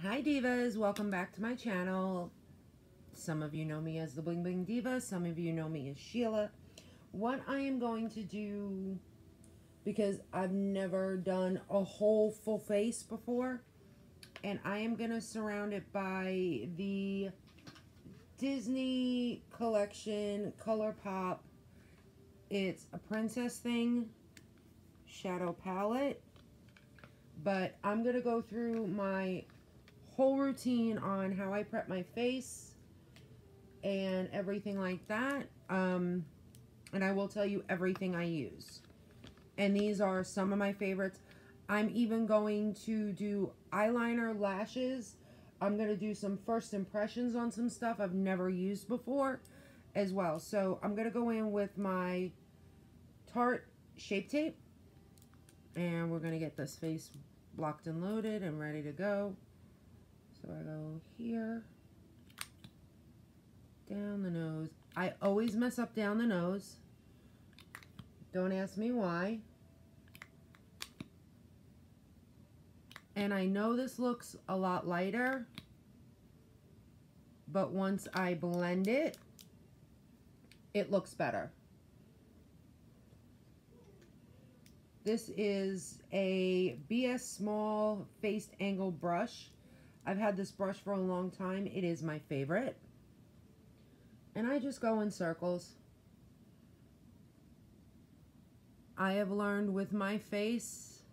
Hi Divas, welcome back to my channel. Some of you know me as the Bling Bling Diva, some of you know me as Sheila. What I am going to do, because I've never done a whole full face before, and I am going to surround it by the Disney Collection ColourPop. It's a princess thing, shadow palette, but I'm going to go through my whole routine on how I prep my face and everything like that. And I will tell you everything I use. And these are some of my favorites. I'm even going to do eyeliner, lashes. I'm going to do some first impressions on some stuff I've never used before as well. So I'm going to go in with my Tarte Shape Tape. And we're going to get this face blocked and loaded and ready to go. So I go here, down the nose. I always mess up down the nose. Don't ask me why. And I know this looks a lot lighter, but once I blend it, it looks better. This is a BS Small Faced Angle brush. I've had this brush for a long time. It is my favorite. And I just go in circles. I have learned with my face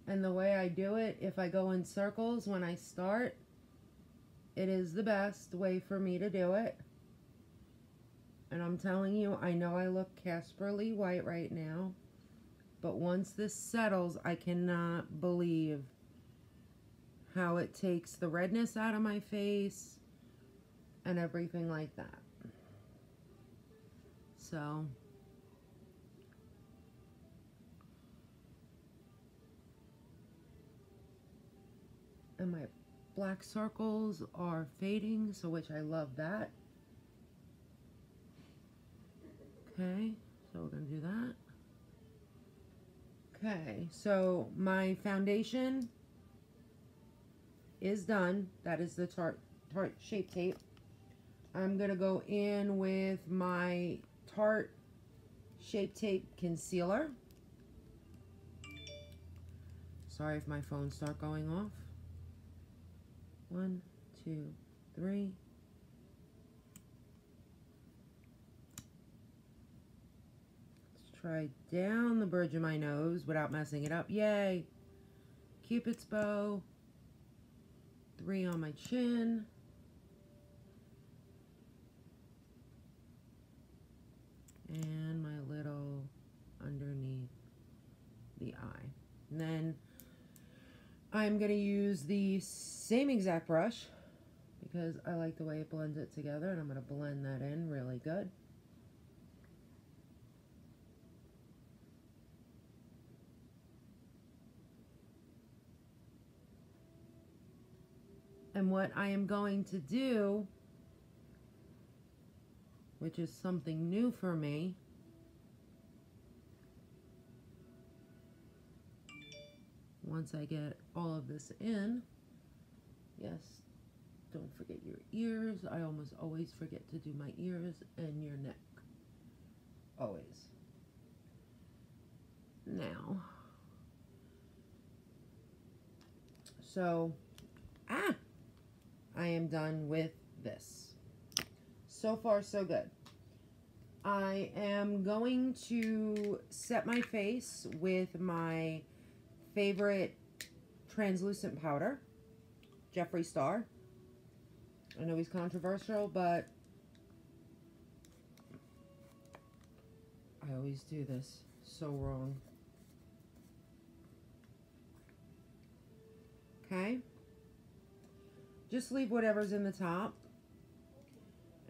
and the way I do it, if I go in circles when I start, it is the best way for me to do it. And I'm telling you, I know I look Casper-Lee White right now, but once this settles, I cannot believe how it takes the redness out of my face and everything like that. So and my black circles are fading, so which I love that. Okay, so we're gonna do that. Okay, so my foundation is done. That is the Tarte Shape Tape. I'm going to go in with my Tarte Shape Tape Concealer. Sorry if my phone starts going off. 1, 2, 3. Let's try down the bridge of my nose without messing it up. Yay! Cupid's bow. 3 on my chin. And my little underneath the eye. And then I'm going to use the same exact brush because I like the way it blends it together, and I'm going to blend that in really good. And what I am going to do, which is something new for me, once I get all of this in, yes, don't forget your ears. I almost always forget to do my ears and your neck. Always. Now, so, I am done with this. So far, so good. I am going to set my face with my favorite translucent powder, Jeffree Star. I know he's controversial, but I always do this so wrong. Okay? Just leave whatever's in the top.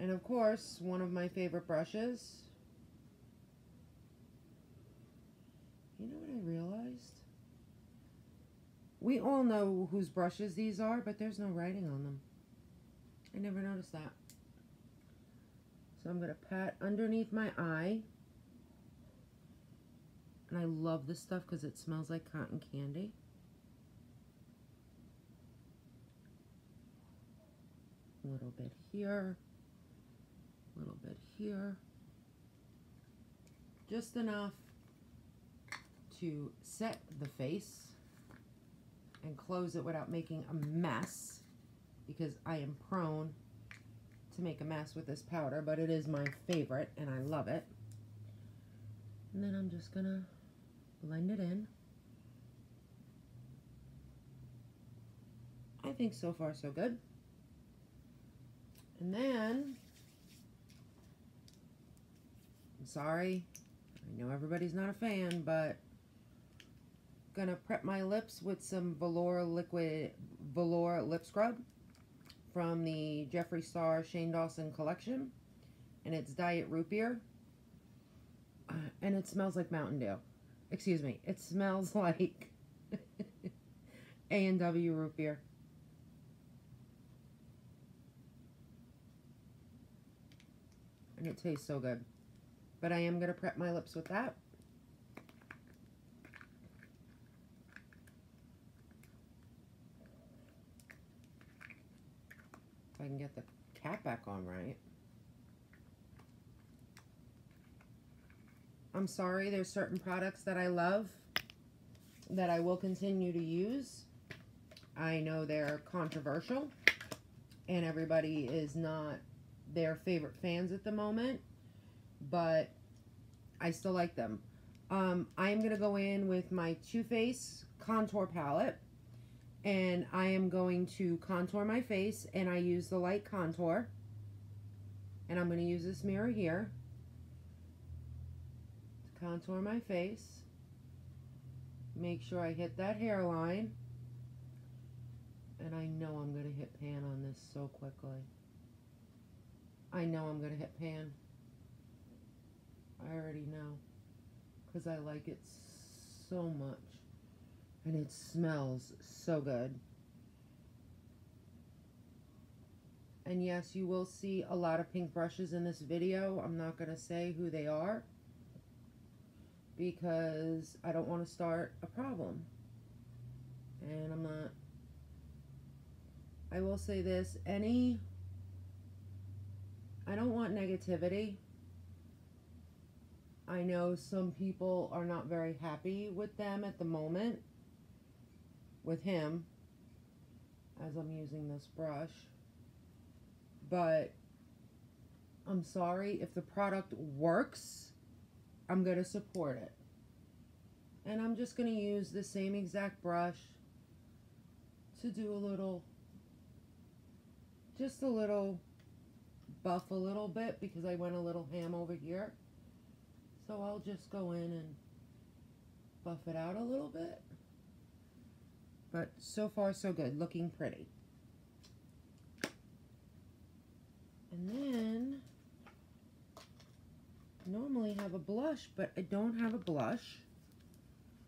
And of course, one of my favorite brushes. You know what I realized? We all know whose brushes these are, but there's no writing on them. I never noticed that. So I'm going to pat underneath my eye. And I love this stuff because it smells like cotton candy. little bit here, a little bit here. Just enough to set the face and close it without making a mess, because I am prone to make a mess with this powder, but it is my favorite and I love it. And then I'm just gonna blend it in. I think so far so good. And then, I'm sorry, I know everybody's not a fan, but gonna prep my lips with some velour lip scrub from the Jeffree Star Shane Dawson collection, and it's Diet Root Beer, and it smells like Mountain Dew. Excuse me, it smells like A&W root beer. And it tastes so good. But I am going to prep my lips with that. If I can get the cap back on right. I'm sorry, there's certain products that I love that I will continue to use. I know they're controversial and everybody is not their favorite fans at the moment, but I still like them. I am going to go in with my Too Faced contour palette, and I am going to contour my face, and I use the light contour, and I'm going to use this mirror here to contour my face. Make sure I hit that hairline, and I know I'm going to hit pan on this so quickly. I know I'm going to hit pan. I already know, because I like it so much, and it smells so good. And yes, you will see a lot of pink brushes in this video. I'm not going to say who they are, because I don't want to start a problem. And I'm not. I will say this, I don't want negativity. I know some people are not very happy with them at the moment, with him, as I'm using this brush. But I'm sorry, if the product works, I'm going to support it. And I'm just going to use the same exact brush to do a little, just a little buff a little bit, because I went a little ham over here. So I'll just go in and buff it out a little bit. But so far so good, looking pretty. And then, I normally have a blush, but I don't have a blush.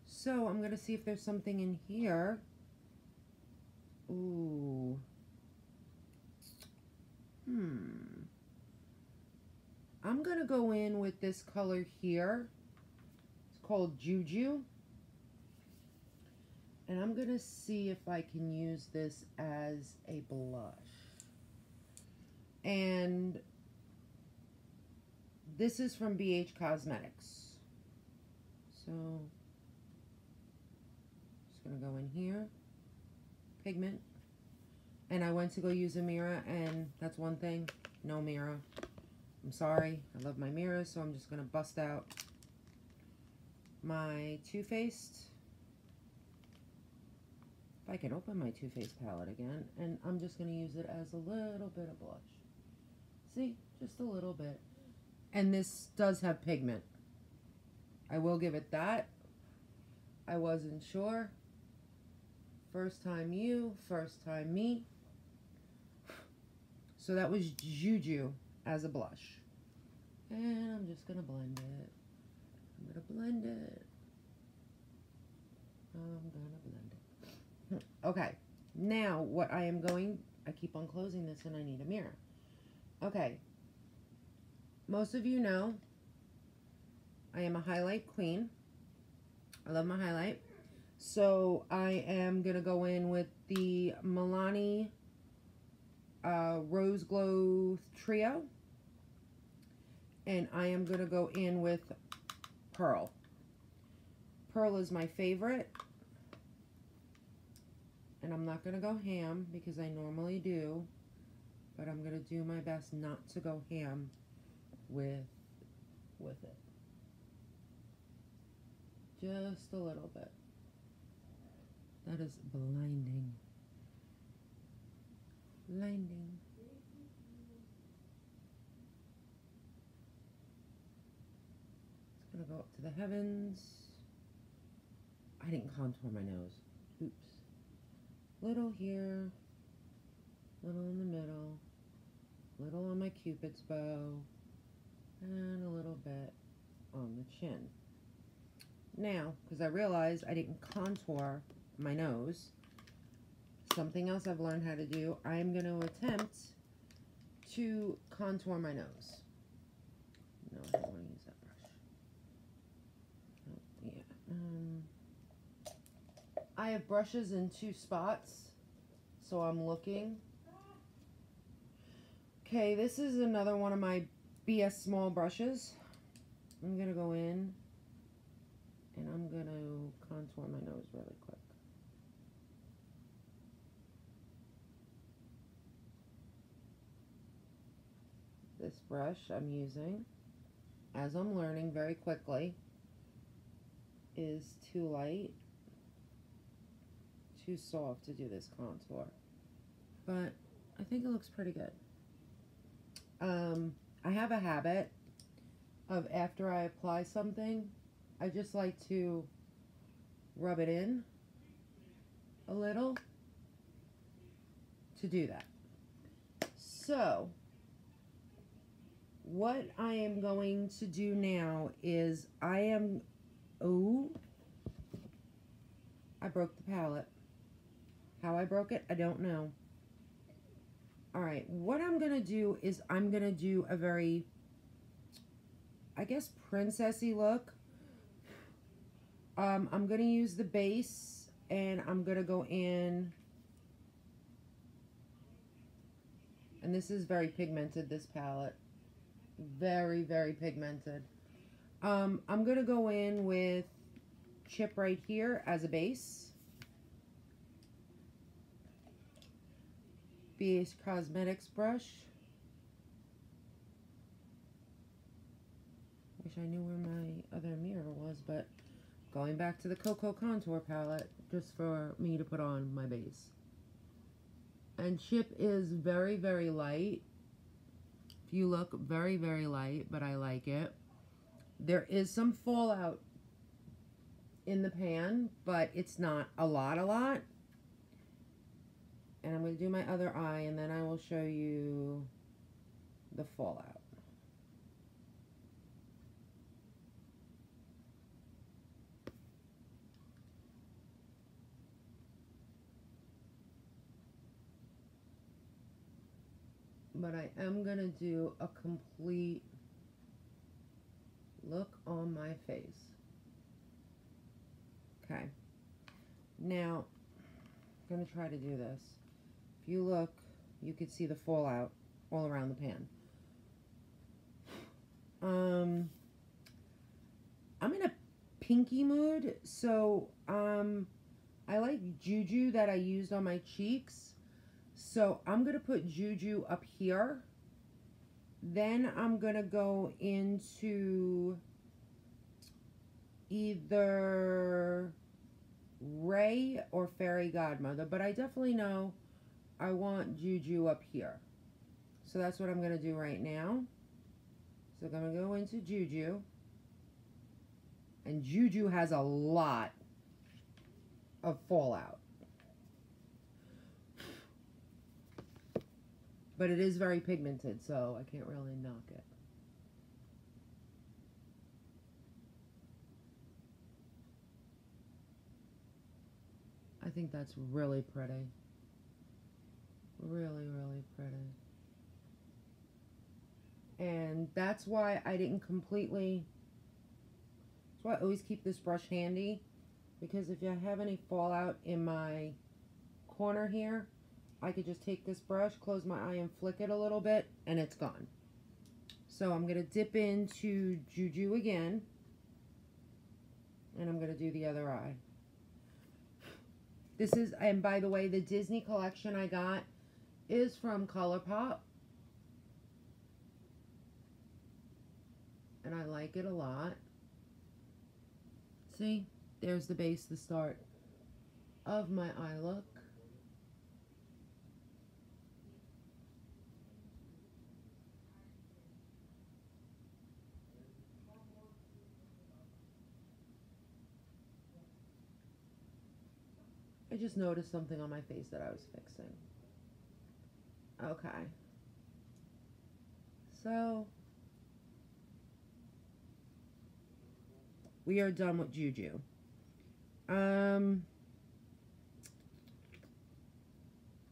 So I'm going to see if there's something in here. Ooh. I'm going to go in with this color here. It's called Juju. And I'm going to see if I can use this as a blush. And this is from BH Cosmetics. So, just going to go in here. Pigment. And I went to go use a mirror, and that's one thing. No mirror. I'm sorry, I love my mirrors, so I'm just going to bust out my Too Faced. If I can open my Too Faced palette again, and I'm just going to use it as a little bit of blush. See, just a little bit. And this does have pigment. I will give it that. I wasn't sure. First time you, first time me. So that was Juju as a blush. And I'm just going to blend it. I'm going to blend it. I'm going to blend it. Okay. Now, what I am going... I keep on closing this and I need a mirror. Okay. Most of you know I am a highlight queen. I love my highlight. So I am going to go in with the Milani Rose Glow Trio. And I am going to go in with Pearl. Pearl is my favorite. And I'm not going to go ham because I normally do. But I'm going to do my best not to go ham with it. Just a little bit. That is blinding. Blinding. It's going to go up to the heavens. I didn't contour my nose. Oops. Little here. Little in the middle. Little on my Cupid's bow. And a little bit on the chin. Now, because I realized I didn't contour my nose, something else I've learned how to do, I'm going to attempt to contour my nose. No, I don't want to use that brush. Oh, yeah. I have brushes in 2 spots, so I'm looking. Okay, this is another one of my BS small brushes. I'm going to go in and I'm going to contour my nose really quick. This brush I'm using, as I'm learning very quickly, is too light, too soft to do this contour. But I think it looks pretty good. I have a habit of after I apply something, I just like to rub it in a little to do that. So what I am going to do now is I broke the palette. How I broke it, I don't know. Alright, what I'm going to do is I'm going to do a very, I guess, princessy look. I'm going to use the base and I'm going to go in, and this is very pigmented, this palette. Very, very pigmented. I'm going to go in with Chip right here as a base. BH Cosmetics brush. Wish I knew where my other mirror was, but going back to the Cocoa Contour palette just for me to put on my base. And Chip is very, very light. If you look, very, very light, but I like it. There is some fallout in the pan, but it's not a lot. And I'm going to do my other eye, and then I will show you the fallout. But I am going to do a complete look on my face. Okay. Now, I'm going to try to do this. If you look, you can see the fallout all around the pan. I'm in a pinky mood, so I like Juju that I used on my cheeks. So I'm going to put Juju up here. Then I'm going to go into either Ray or Fairy Godmother. But I definitely know I want Juju up here. So that's what I'm going to do right now. So I'm going to go into Juju. And Juju has a lot of fallout. But it is very pigmented, so I can't really knock it. I think that's really pretty. Really, really pretty. And that's why I didn't completely... That's why I always keep this brush handy. Because if I have any fallout in my corner here, I could just take this brush, close my eye and flick it a little bit, and it's gone. So I'm going to dip into Juju again, and I'm going to do the other eye. This is, and by the way, the Disney collection I got is from ColourPop. And I like it a lot. See, there's the base, the start of my eye look. I just noticed something on my face that I was fixing. Okay. So, we are done with Juju.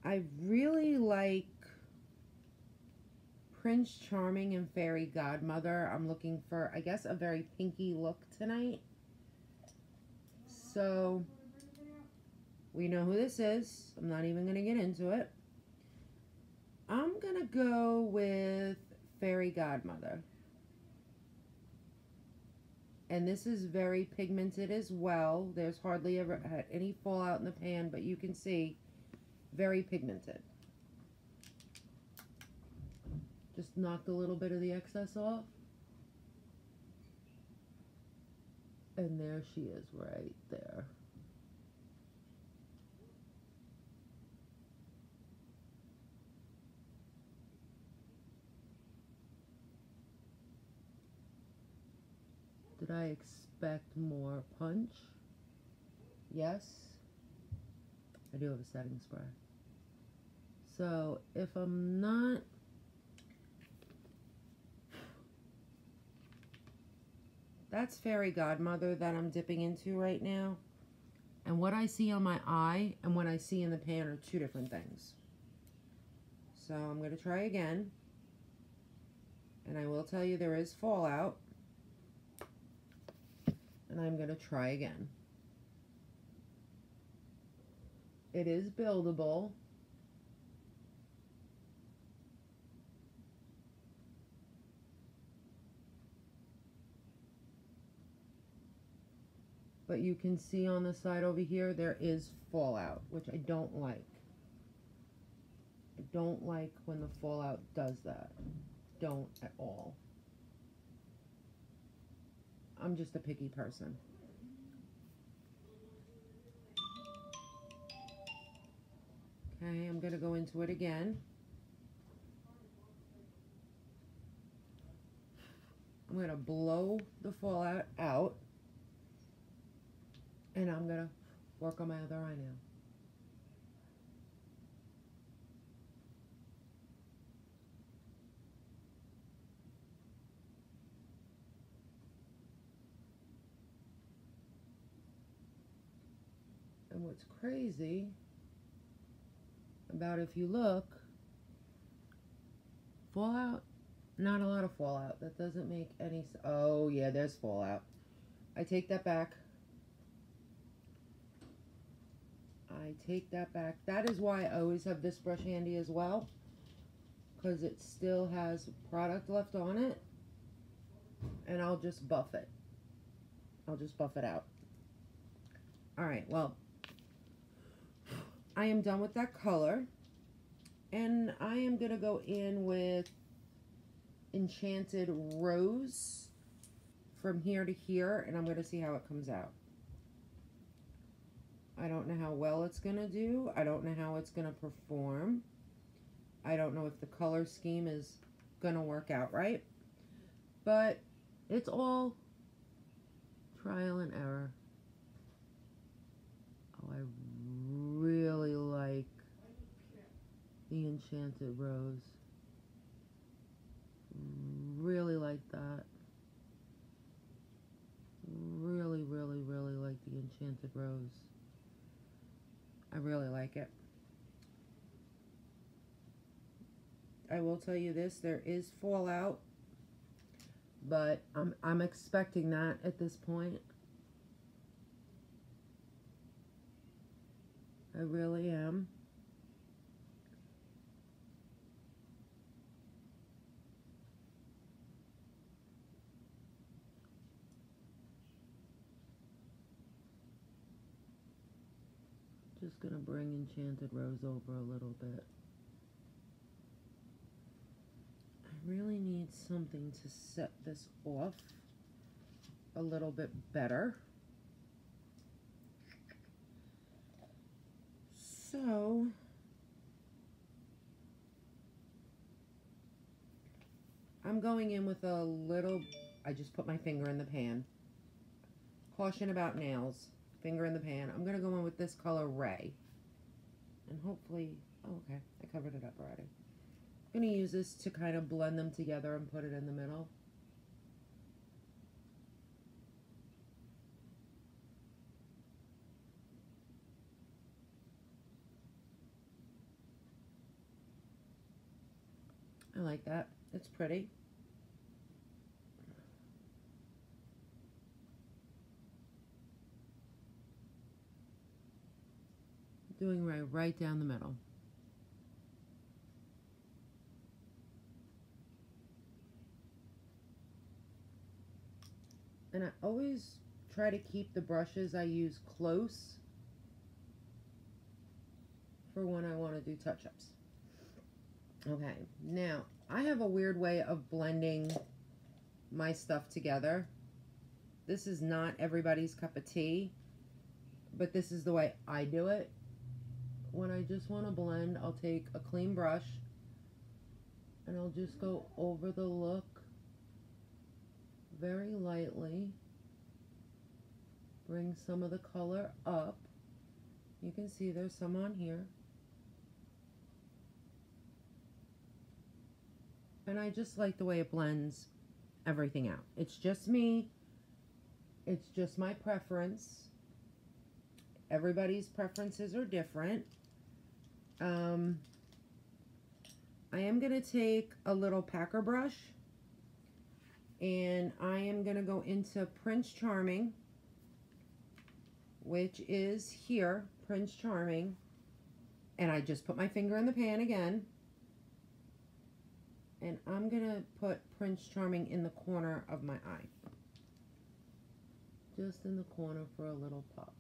I really like Prince Charming and Fairy Godmother. I'm looking for, I guess, a very pinky look tonight. So, we know who this is. I'm not even going to get into it. I'm going to go with Fairy Godmother. And this is very pigmented as well. There's hardly ever had any fallout in the pan, but you can see very pigmented. Just knocked a little bit of the excess off. And there she is right there. Did I expect more punch? Yes. I do have a setting spray. So if I'm not... That's Fairy Godmother that I'm dipping into right now. And what I see on my eye and what I see in the pan are two different things. So I'm going to try again. And I will tell you there is fallout. And I'm going to try again. It is buildable. But you can see on the side over here, there is fallout, which I don't like. I don't like when the fallout does that. Don't at all. I'm just a picky person. Okay, I'm going to go into it again. I'm going to blow the fallout out. And I'm going to work on my other eye now. And what's crazy about, if you look, fallout, not a lot of fallout. That doesn't make any sense. Oh yeah, there's fallout. I take that back. I take that back. That is why I always have this brush handy as well, because it still has product left on it, and I'll just buff it. I'll just buff it out. Alright, well, I am done with that color, and I am going to go in with Enchanted Rose from here to here, and I'm going to see how it comes out. I don't know how well it's going to do. I don't know how it's going to perform. I don't know if the color scheme is going to work out right. But it's all trial and error. Oh, I really like the Enchanted Rose. Really like that. Really, really, really like the Enchanted Rose. I really like it. I will tell you this, there is fallout, but I'm expecting that at this point. I really am. Just gonna bring Enchanted Rose over a little bit. I really need something to set this off a little bit better. So I'm going in with a little, I just put my finger in the pan. Caution about nails. Finger in the pan. I'm going to go in with this color Ray. And hopefully, oh, okay, I covered it up already. I'm going to use this to kind of blend them together and put it in the middle. I like that. It's pretty. Doing right down the middle. And I always try to keep the brushes I use close for when I want to do touch-ups. Okay, now I have a weird way of blending my stuff together. This is not everybody's cup of tea, but this is the way I do it. When I just want to blend, I'll take a clean brush and I'll just go over the look very lightly. Bring some of the color up. You can see there's some on here. And I just like the way it blends everything out. It's just me. It's just my preference. Everybody's preferences are different. I am going to take a little packer brush and I am going to go into Prince Charming, which is here, Prince Charming, and I just put my finger in the pan again, and I'm going to put Prince Charming in the corner of my eye, just in the corner for a little pop,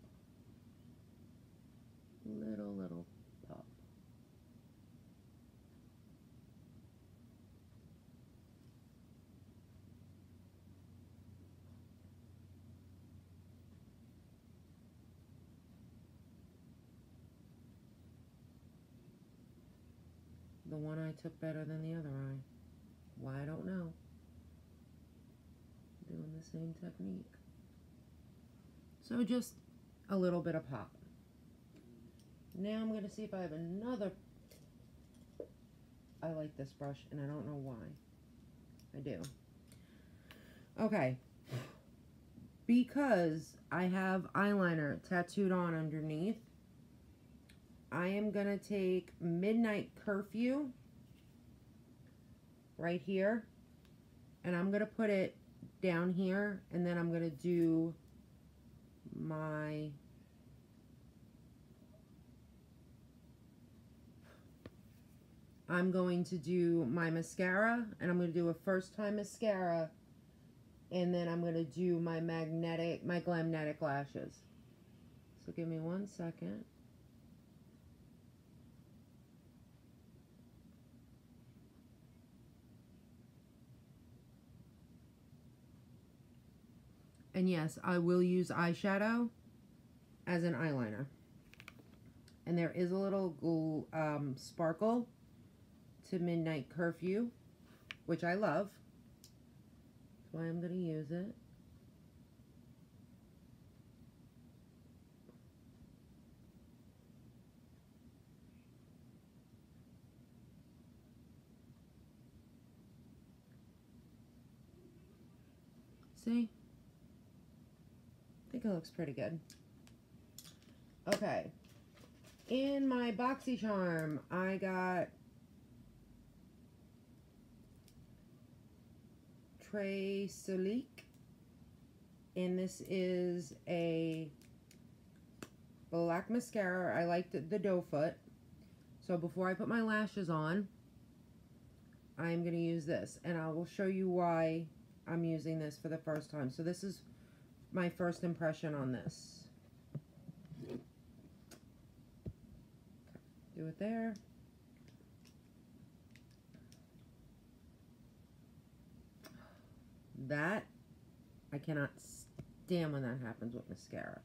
little pop. The one eye took better than the other eye. Why, I don't know. Doing the same technique. So just a little bit of pop. Now I'm going to see if I have another. I like this brush and I don't know why. I do. Okay. Because I have eyeliner tattooed on underneath, I am going to take Midnight Curfew right here, and I'm going to put it down here, and then I'm going to do my mascara, and I'm going to do a first time mascara, and then I'm going to do my Glamnetic lashes. So give me 1 second. And yes, I will use eyeshadow as an eyeliner. And there is a little sparkle to Midnight Curfew, which I love. That's why I'm going to use it. See? I think it looks pretty good. Okay. In my BoxyCharm, I got Tresolique, and this is a black mascara. I like the doe foot. So before I put my lashes on, I'm going to use this, and I will show you why I'm using this for the first time. So this is my first impression on this. Do it there. That, I cannot stand when that happens with mascara.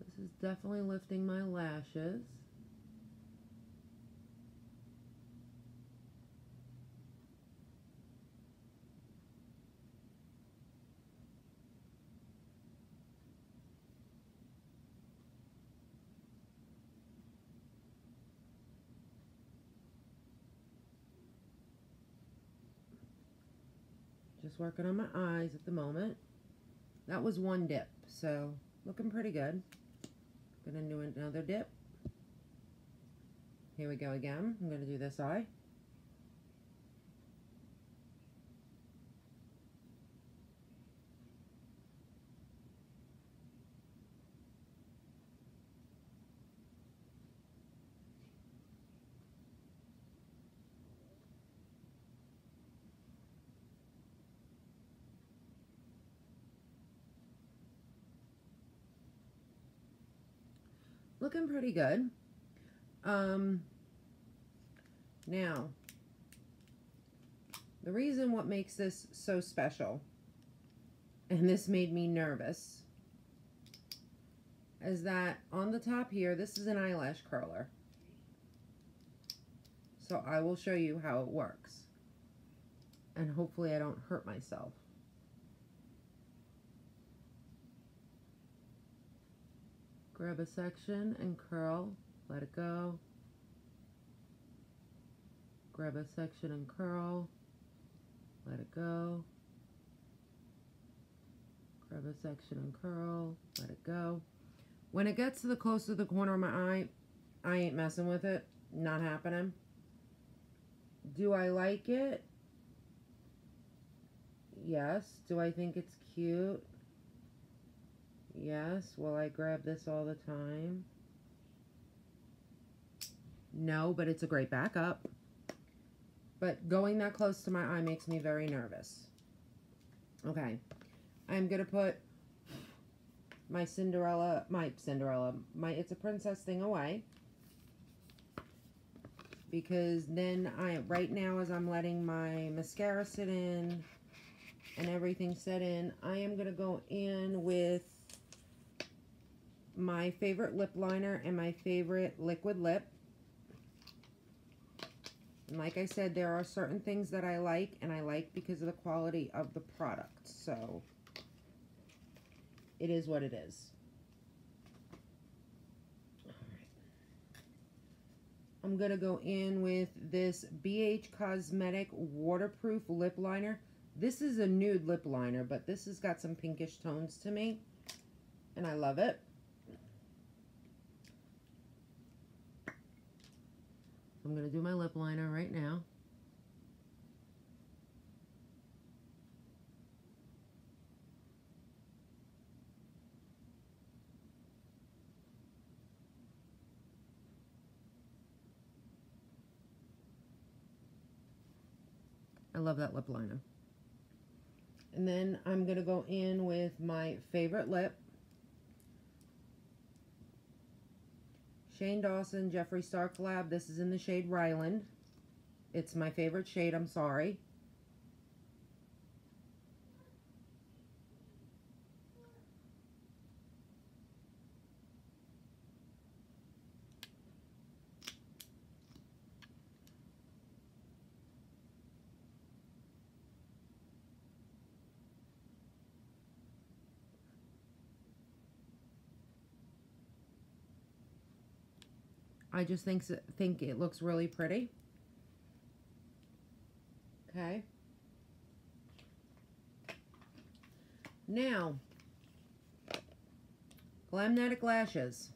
This is definitely lifting my lashes. Just working on my eyes at the moment. That was one dip, so looking pretty good. Gonna do another dip. Here we go again. I'm gonna do this eye. Looking pretty good. Now, the reason what makes this so special, and this made me nervous, is that on the top here, this is an eyelash curler. So I will show you how it works. And hopefully I don't hurt myself. Grab a section and curl, let it go. Grab a section and curl, let it go. Grab a section and curl, let it go. When it gets to the close to the corner of my eye, I ain't messing with it. Not happening. Do I like it? Yes. Do I think it's cute? Yes. Will I grab this all the time? No, but it's a great backup. But going that close to my eye makes me very nervous. Okay. I'm going to put my It's a Princess thing away. Because then right now as I'm letting my mascara sit in and everything set in, I am going to go in with my favorite lip liner and my favorite liquid lip. And like I said, there are certain things that I like, and I like because of the quality of the product. So it is what it is. All right. I'm going to go in with this BH Cosmetic Waterproof Lip Liner. This is a nude lip liner, but this has got some pinkish tones to me, and I love it. I'm going to do my lip liner right now. I love that lip liner. And then I'm going to go in with my favorite lip. Shane Dawson, Jeffree Star collab. This is in the shade Ryland. It's my favorite shade, I'm sorry. I just think it looks really pretty. Okay. Now, Glamnetic lashes.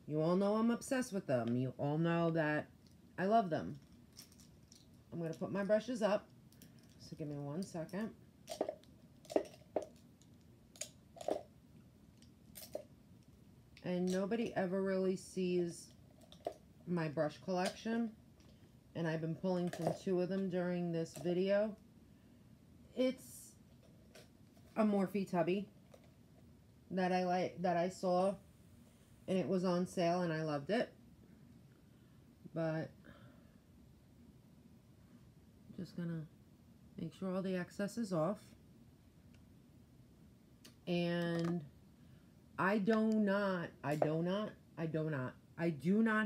You all know I'm obsessed with them. You all know that I love them. I'm going to put my brushes up. So give me 1 second. And nobody ever really sees my brush collection, and I've been pulling from 2 of them during this video. It's a Morphe tubby that I saw and it was on sale and I loved it. But just gonna make sure all the excess is off. And I do not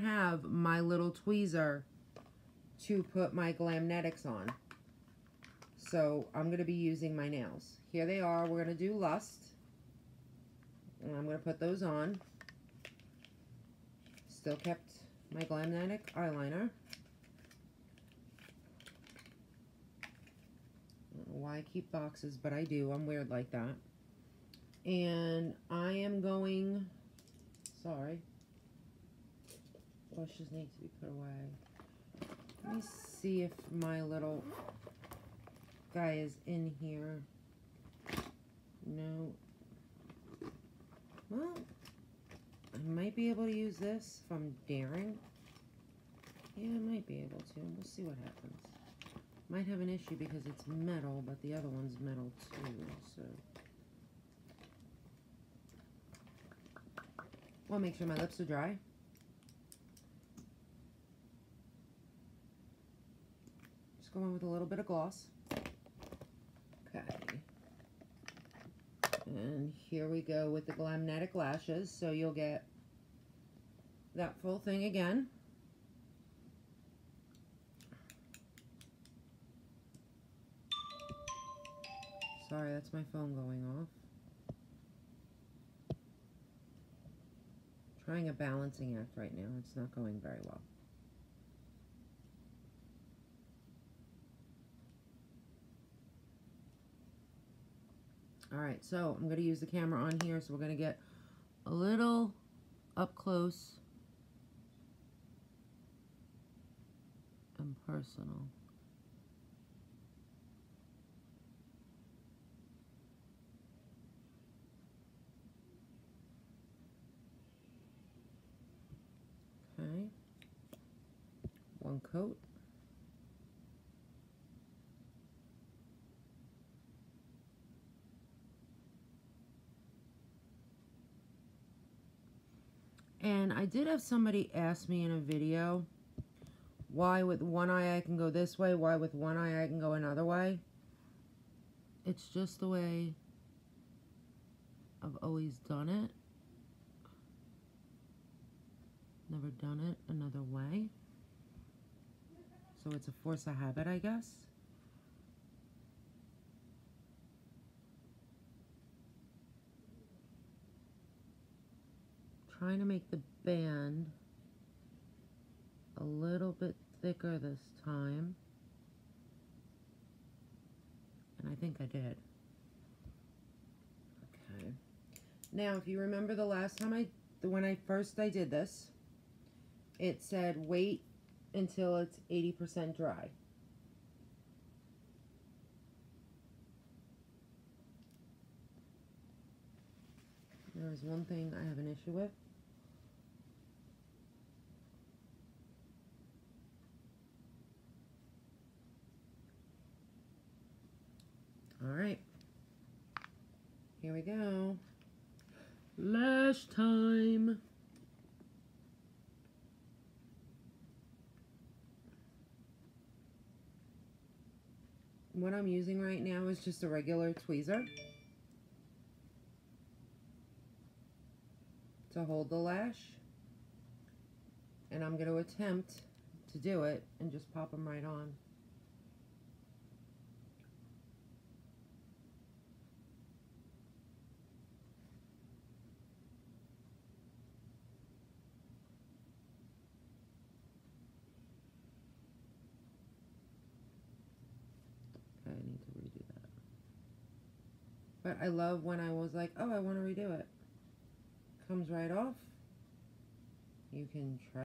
have my little tweezer to put my Glamnetics on. So I'm going to be using my nails. Here they are. We're going to do Lust. And I'm going to put those on. Still kept my Glamnetic eyeliner. I don't know why I keep boxes, but I do. I'm weird like that. And I am going, sorry, brushes need to be put away. Let me see if my little guy is in here. No. Well, I might be able to use this if I'm daring. Yeah, I might be able to. We'll see what happens. Might have an issue because it's metal, but the other one's metal too, so. I'll make sure my lips are dry. Just go in with a little bit of gloss. Okay. And here we go with the Glamnetic lashes. So you'll get that full thing again. Sorry, that's my phone going off. Trying a balancing act right now. It's not going very well. Alright, so I'm going to use the camera on here, so we're going to get a little up close and personal. Okay, one coat. And I did have somebody ask me in a video, why with one eye I can go this way, why with one eye I can go another way. It's just the way I've always done it. Never done it another way. So it's a force of habit, I guess. Trying to make the band a little bit thicker this time. And I think I did. Okay. Now, if you remember the last time when I first did this, it said wait until it's 80% dry. There is one thing I have an issue with. All right. Here we go. Lash time. What I'm using right now is just a regular tweezer to hold the lash, and I'm going to attempt to do it and just pop them right on. I need to redo that. But I love when I was like, oh, I want to redo it. Comes right off. You can try